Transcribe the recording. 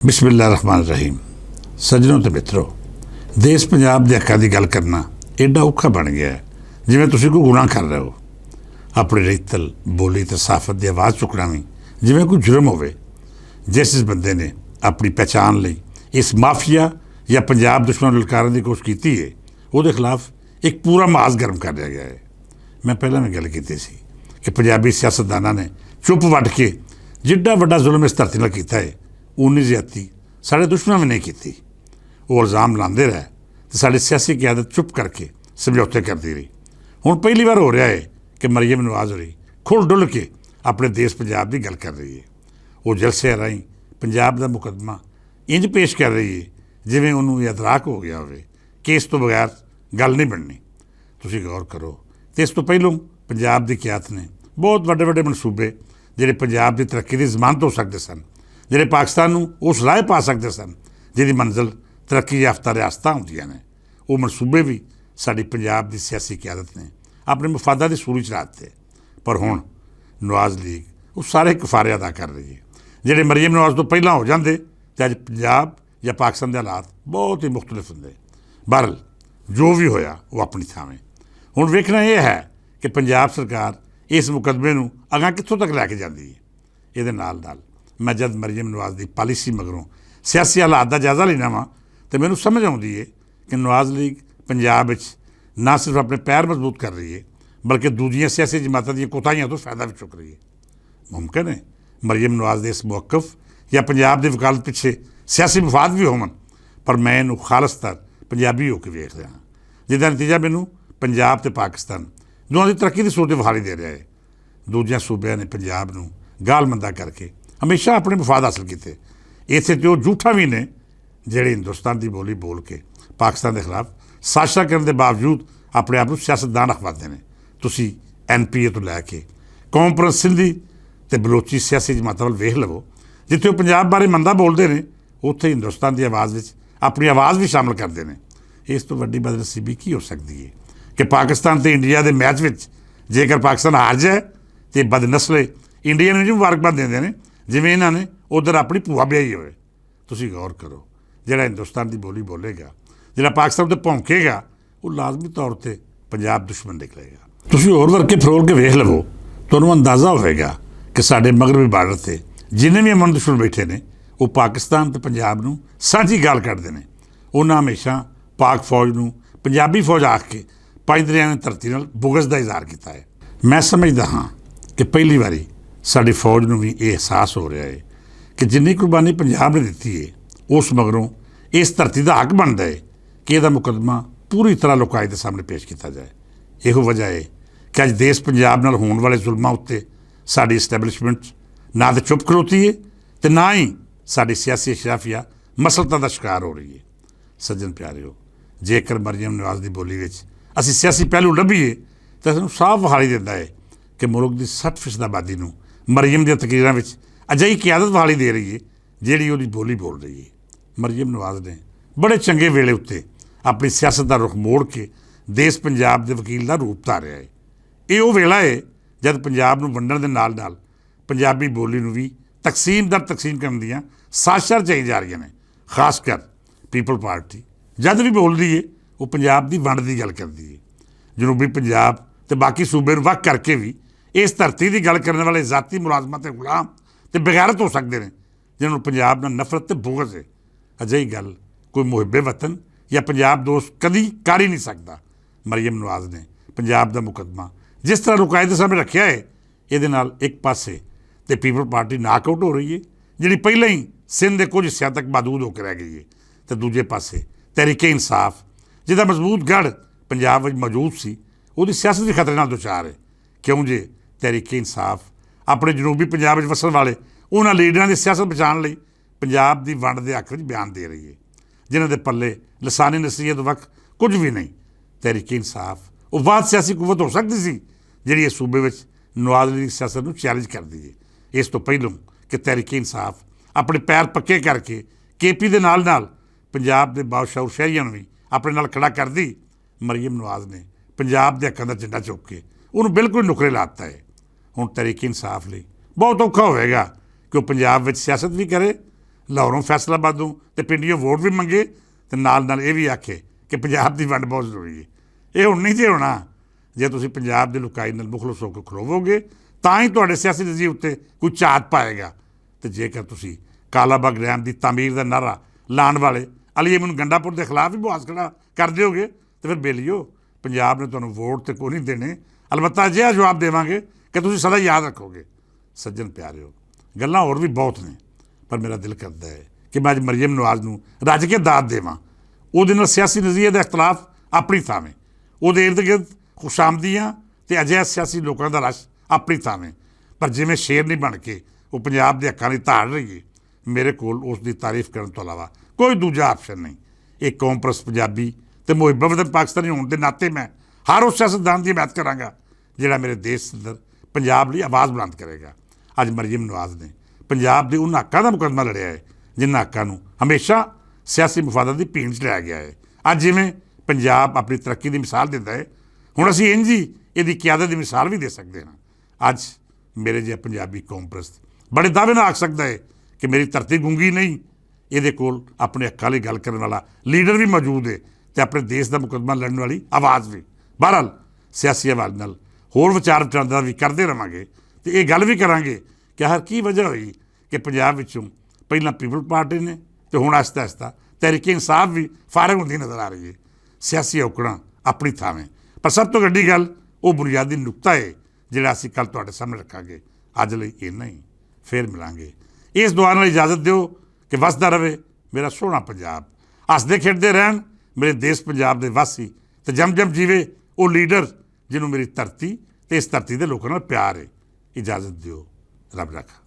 बिस्मिल्लाह रहमान रहीम। सज्जनों ते मित्रों, देश पंजाब के हकों की गल करना एडा औखा बन गया है जिवें तुसीं कोई गुनाह कर रहे हो। अपनी रेतल बोली ते साफत की आवाज़ चुकना भी जिवें कोई जुर्म होवे। जिस बंदे ने अपनी पहचान लई इस माफिया या पंजाब दुश्मन ललकारन की कोशिश की है, उसके खिलाफ एक पूरा मास गर्म कर दिया गया है। मैं पहले भी गल की सी कि पंजाबी सियासतदाना ने चुप वट के जिड्डा वड्डा जुल्म इस धरती नाल कीता है, उन्नी ज्यादती साढ़े दुश्मनों में नहीं की। वो इल्ज़ाम लाते रहे तो साड़ी सियासी क्यादत चुप करके समझौते करती रही। हुण पहली बार हो रहा है कि मरियम नवाज होरी खुल डुल के अपने देश पंजाब की गल कर रही है। वो जलसे राही पंजाब का मुकदमा इंज पेश कर रही है जिवें उन्होंने अदराक हो गया होवे कि इस तो बगैर गल नहीं बननी। तुसीं गौर करो तो इस तो पहलों पंजाब की क्यादत ने बहुत वड्डे वड्डे मनसूबे जिहड़े पंजाब की तरक्की की जमानत हो सकते सन, जिहड़े पाकिस्तान नूं उस राह पा सकते सन जिहदी मंजिल तरक्की याफ्ता रियासतां होंदियां ने, वो मनसूबे भी साडी पंजाब की सियासी क्यादत ने अपने मफादा की सूली च राते। पर हुण नवाज लीग वो सारे कफारे अदा कर रही है जिहड़े मरियम नवाज तो पहलां हो जाते तो अज पंजाब या पाकिस्तान के हालात बहुत ही मुख्तलिफ होंदे। बहरल जो भी होया वो अपनी थावें। हुण वेखना यह है कि पंजाब सरकार इस मुकदमे नूं अगां कित्थों तक लैके जांदी है। इहदे नाल नाल मैं जब मरियम नवाज की पॉलिसी मगरों सियासी हालात का जायजा लेना वा तो मैनूं समझ आउंदी है कि नवाज लीग पंजाब विच ना सिर्फ अपने पैर मजबूत कर रही है बल्कि दूजियां सियासी जमातों दी कोताहियां तो फायदा भी चुक रही है। मुमकिन है मरियम नवाज के इस मौकफ या पंजाब की वकालत पिछे सियासी मफाद भी होवन, पर मैं इनू खालसतर पंजाबी होकर वेख रहा, जिसका नतीजा मैनू पंजाब तो पाकिस्तान दोनों की तरक्की की सूरत विखाली दे रहा है। दूजिया सूबे ने पंजाब नूं गाल मंदा करके हमेशा अपने मफाद हासिल किए। इत्थे तो झूठा भी ने जिहड़े हिंदुस्तान की बोली बोल के पाकिस्तान के खिलाफ साजिशां करने के बावजूद अपने आप को सियासतदान अखवाते हैं। तुसीं NPA तो लैके कॉन्फ्रेंस सिंधी ते बलोची सियासी जमातों वाल वेख लवो, जिथे वो पंजाब बारे मंदा बोलते हैं उत्थे हिंदुस्तान की आवाज़ में अपनी आवाज़ भी शामिल करते हैं। इस तो वड्डी बदनसीबी की हो सकती है कि पाकिस्तान तो इंडिया के मैच में जेकर पाकिस्तान हार जाए तो बदनस्ले इंडिया ने मुबारकबाद देंदे ने जिवें इन्हां ने उधर अपनी भूआ ब्याही होए। तुसीं गौर करो, जिहड़ा हिंदुस्तान की बोली बोलेगा, जिहड़ा पाकिस्तान उत्ते भौंकेगा, वो लाजमी तौर पर पंजाब दुश्मन निकलेगा। तुसीं होर वर्के फरोल के वेख लवो, तुहानूं अंदाज़ा होएगा कि साडे मगरबी बार्डर से जिन्ने भी अमन दुश्मन बैठे ने वो पाकिस्तान तो पंजाब नूं सांझी गाल कढदे ने। उन्हां हमेशा पाक फौज नूं पंजाबी फौज आख के पंज दरियावां दी धरती नाल बुगज़ दा इज़हार कीता है। मैं समझदा हाँ कि पहली बारी साडी फौज नूं भी ये एहसास हो रहा है कि जिन्नी कुर्बानी पंजाब ने दी है उस मगरों इस धरती का हक बनता है कि यह मुकदमा पूरी तरह लोकाई के सामने पेश किया जाए। यही वजह है कि अज देश पंजाब नाल होने वाले जुल्मां उत्ते साडी इस्टैबलिशमेंट ना तो चुप खलोती है तो ना ही साडी सियासी अशराफिया मसलता का शिकार हो रही है। सज्जन प्यारिओ, जेकर मरियम नवाज की बोली विच असीं सियासी पहलू लभीए तो सानूं साफ विखाई दिंदा है कि मुल्क की 60% आबादी नूं मरियम दी तकरीरां विच अजिही क्यादत विखाई दे रही है जिहड़ी उहदी बोली बोल रही है। मरियम नवाज ने बड़े चंगे वेले उत्ते अपनी सियासत का रुख मोड़ के देश पंजाब के वकील का रूप धारिया है। ये वो वेला है जब पंजाब नूं वंडण दे नाल नाल पंजाबी बोली नूं भी तकसीम दर तकसीम करन दीआं साजिशां रचाई जा रही हैं। खासकर पीपल पार्टी जद भी बोलती है वो पंजाब की वंड की गल करती है। जनूबी पंजाब तो बाकी सूबे नूं वख करके भी इस धरती की गल करने वाले जाती मुलाजमत ते गुलाम ते बेगैरत हो सकते हैं जिन्होंने पंजाब नाल नफरत ते बुग़ज़ है। अजिही गल कोई मुहिबे वतन या पंजाब दोस्त कदी कर ही नहीं सकता। मरियम नवाज ने पंजाब का मुकदमा जिस तरह रुकाए के सामने रखा है, ये एक पासे तो पीपल पार्टी नाकआउट हो रही है जी पहले ही सिंध के कुछ हिस्सों तक महदूद होकर रह गई है, तो दूजे पासे तहरीके इंसाफ जिसका मजबूत गढ़ पंजाब में मौजूद सी उसकी सियासत भी खतरे नाल दुचार है। क्यों जे तहरीके इंसाफ अपने जनूबी पंजाब में वसन वाले उन्होंने लीडर की सियासत बचाने लई पंजाब की वंड के हक में बयान दे रही है, जिन्हों के पल्ले लसानी नसीहत वक्त कुछ भी नहीं। तहरीके इंसाफ वो बात सियासी कुवत हो सकती सी जी इस सूबे में नवाज लीग की सियासत को चैलेंज करती है। इस तो पहलों कि तहरीके इंसाफ अपने पैर पक्के करके KP के नाल नाल पंजाब के बादशाह शहरियों भी अपने नाल खड़ा कर दी, मरियम नवाज ने पंजाब के हकों का झंडा चुक के उन्होंने बिल्कुल नुकरे लाता है। हुण तहरीके इंसाफ लिए बहुत औखा होएगा कि वो पंजाब में सियासत भी करे ਲਾਹੌਰੋਂ ਫੈਸਲਾਬਾਦੋਂ ਤੇ ਪਿੰਡੀਆਂ ਵੋਟ ਵੀ ਮੰਗੇ ਤੇ ਨਾਲ ਇਹ ਵੀ ਆਖੇ ਕਿ ਪੰਜਾਬ ਦੀ ਵੰਡ ਬਹੁਤ ਜ਼ਰੂਰੀ ਹੈ। ਇਹ ਹੁਣ ਨਹੀਂ ਜੇ ਹੋਣਾ। ਜੇ ਤੁਸੀਂ ਪੰਜਾਬ ਦੇ ਲੁਕਾਈ ਨਾਲ ਮੁਖਲਸ ਹੋ ਕੇ ਖਲੋਵੋਗੇ ਤਾਂ ਹੀ ਤੁਹਾਡੇ ਸਿਆਸੀ ਨਜ਼ਰੀਏ ਉੱਤੇ ਕੋਈ ਝਾਤ ਪਾਏਗਾ। ਤੇ ਜੇਕਰ ਤੁਸੀਂ ਕਾਲਾ ਬਾਗ ਡੈਮ ਦੀ ਤਾਮੀਰ ਦਾ ਨਾਅਰਾ ਲਾਉਣ ਵਾਲੇ ਅਲੀ ਅਹਿਮਦ ਗੰਡਾਪੁਰ ਦੇ ਖਿਲਾਫ ਵੀ ਮੁਆਜ਼ ਖੜਾ ਕਰ ਦਿਓਗੇ ਤਾਂ ਫਿਰ ਬੇਲੀਓ, ਪੰਜਾਬ ਨੇ ਤੁਹਾਨੂੰ ਵੋਟ ਤੇ ਕੋਈ ਨਹੀਂ ਦੇਣੇ। ਅਲਬੱਤਾ ਅਜਿਹਾ ਜਵਾਬ ਦੇਵਾਂਗੇ ਕਿ ਤੁਸੀਂ ਸਦਾ ਯਾਦ ਰੱਖੋਗੇ। ਸੱਜਣ ਪਿਆਰਿਓ, ਗੱਲਾਂ ਹੋਰ ਵੀ ਬਹੁਤ ਨੇ, ਪਰ ਮੇਰਾ ਦਿਲ ਕਰਦਾ ਹੈ ਕਿ ਮੈਂ ਅੱਜ ਮਰੀਮ ਨਵਾਜ਼ ਨੂੰ ਰੱਜ ਕੇ ਦਾਤ ਦੇਵਾਂ। ਉਹਦੇ ਨਾਲ ਸਿਆਸੀ ਨਜ਼ਰੀਏ ਦਾ ਇਖਤਲਾਫ ਆਪਣੀ ਥਾਵੇਂ, ਉਹਦੇ ਇਰਦ ਗਿਰਦ ਖੁਸ਼ਾਮਦੀਆਂ ਤੇ ਅਜਿਹੇ ਸਿਆਸੀ ਲੋਕਾਂ ਦਾ ਰਸ਼ ਆਪਣੀ ਥਾਵੇਂ, ਪਰ ਜਿਵੇਂ ਸ਼ੇਰ ਨਹੀਂ ਬਣ ਕੇ ਉਹ ਪੰਜਾਬ ਦੇ ਹੱਕਾਂ ਦੀ ਧਾੜ ਰਹੀ ਹੈ, ਮੇਰੇ ਕੋਲ ਉਸ ਦੀ ਤਾਰੀਫ ਕਰਨ ਤੋਂ ਇਲਾਵਾ ਕੋਈ ਦੂਜਾ ਆਪਸ਼ਨ ਨਹੀਂ। ਇੱਕ ਕੌਮਪ੍ਰਸਤ ਪੰਜਾਬੀ ਤੇ ਮੁਹਿੱਬ ਵਤਨ ਪਾਕਿਸਤਾਨੀ ਹੋਣ ਦੇ ਨਾਤੇ ਮੈਂ ਹਰ ਉਸ ਸਿਆਸਤਦਾਨ ਦੀ ਹਮਾਇਤ ਕਰਾਂਗਾ ਜਿਹੜਾ ਮੇਰੇ ਦੇਸ਼ ਅੰਦਰ ਪੰਜਾਬ ਲਈ ਆਵਾਜ਼ ਬੁਲੰਦ ਕਰੇਗਾ। ਅੱਜ ਮਰੀਮ ਨਵਾਜ਼ ਨੇ ਪੰਜਾਬ ਦੇ ਉਹਨਾਂ ਹੱਕਾਂ ਦਾ ਮੁਕੱਦਮਾ ਲੜਿਆ ਹੈ ਜਿਨ੍ਹਾਂ ਹੱਕਾਂ ਨੂੰ ਹਮੇਸ਼ਾ ਸਿਆਸੀ ਮਫਾਦਾਂ ਦੀ ਭੀੜ 'ਚ ਲਿਆ ਗਿਆ ਹੈ। ਅੱਜ ਜਿਵੇਂ ਪੰਜਾਬ ਆਪਣੀ ਤਰੱਕੀ ਦੀ ਮਿਸਾਲ ਦਿੰਦਾ ਹੈ, ਹੁਣ ਅਸੀਂ ਇੰਝ ਹੀ ਇਹਦੀ ਕਿਆਦਤ ਦੀ ਮਿਸਾਲ ਵੀ ਦੇ ਸਕਦੇ ਹਾਂ। ਅੱਜ ਮੇਰੇ ਜਿਹਾ ਪੰਜਾਬੀ ਕੌਮਪ੍ਰਸਤ ਬੜੇ ਦਾਅਵੇ ਨਾਲ ਆਖ ਸਕਦਾ ਹੈ ਕਿ ਮੇਰੀ ਧਰਤੀ ਗੂੰਗੀ ਨਹੀਂ, ਇਹਦੇ ਕੋਲ ਆਪਣੇ ਹੱਕਾਂ ਲਈ ਗੱਲ ਕਰਨ ਵਾਲਾ ਲੀਡਰ ਵੀ ਮੌਜੂਦ ਹੈ ਤੇ ਆਪਣੇ ਦੇਸ਼ ਦਾ ਮੁਕੱਦਮਾ ਲੜਨ ਵਾਲੀ ਆਵਾਜ਼ ਵੀ। ਬਹਰਹਾਲ ਸਿਆਸੀ ਆਵਾਜ਼ ਨਾਲ ਹੋਰ ਵਿਚਾਰ ਵਟਾਂਦਰਾ ਵੀ ਕਰਦੇ ਰਹਾਂਗੇ ਤੇ ਇਹ ਗੱਲ ਵੀ ਕਰਾਂਗੇ ਕਿ ਆਖਰ ਕੀ ਵਜ੍ਹਾ ਹੋਈ ਕਿ ਪੰਜਾਬ ਵਿੱਚੋਂ ਪਹਿਲਾਂ ਪੀਪਲ ਪਾਰਟੀ ਨੇ ਤੇ ਹੁਣ ਆਹਿਸਤਾ ਆਹਿਸਤਾ ਤਹਿਰੀਕ-ਏ ਇਨਸਾਫ ਵੀ ਫਾਰਗ ਹੁੰਦੀ ਨਜ਼ਰ ਆ ਰਹੀ ਹੈ। ਸਿਆਸੀ ਔਕੜਾਂ ਆਪਣੀ ਥਾਵੇਂ, ਪਰ ਸਭ ਤੋਂ ਵੱਡੀ ਗੱਲ ਉਹ ਬੁਨਿਆਦੀ ਨੁਕਤਾ ਹੈ ਜਿਹੜਾ ਅਸੀਂ ਕੱਲ੍ਹ ਤੁਹਾਡੇ ਸਾਹਮਣੇ ਰੱਖਾਂਗੇ। ਅੱਜ ਲਈ ਇੰਨਾ ਹੀ, ਫੇਰ ਮਿਲਾਂਗੇ। ਇਸ ਦੁਆ ਨਾਲ ਇਜਾਜ਼ਤ ਦਿਓ ਕਿ ਵਸਦਾ ਰਹੇ ਮੇਰਾ ਸੋਹਣਾ ਪੰਜਾਬ, ਹੱਸਦੇ ਖੇਡਦੇ ਰਹਿਣ ਮੇਰੇ ਦੇਸ਼ ਪੰਜਾਬ ਦੇ ਵਾਸੀ ਤੇ ਜਮ ਜਮ ਜੀਵੇ ਉਹ ਲੀਡਰ ਜਿਹਨੂੰ ਮੇਰੀ ਧਰਤੀ ਤੇ ਇਸ ਧਰਤੀ ਦੇ ਲੋਕਾਂ ਨਾਲ ਪਿਆਰ ਹੈ। ਇਜਾਜ਼ਤ ਦਿਓ, ਰੱਬ ਰੱਖਾ।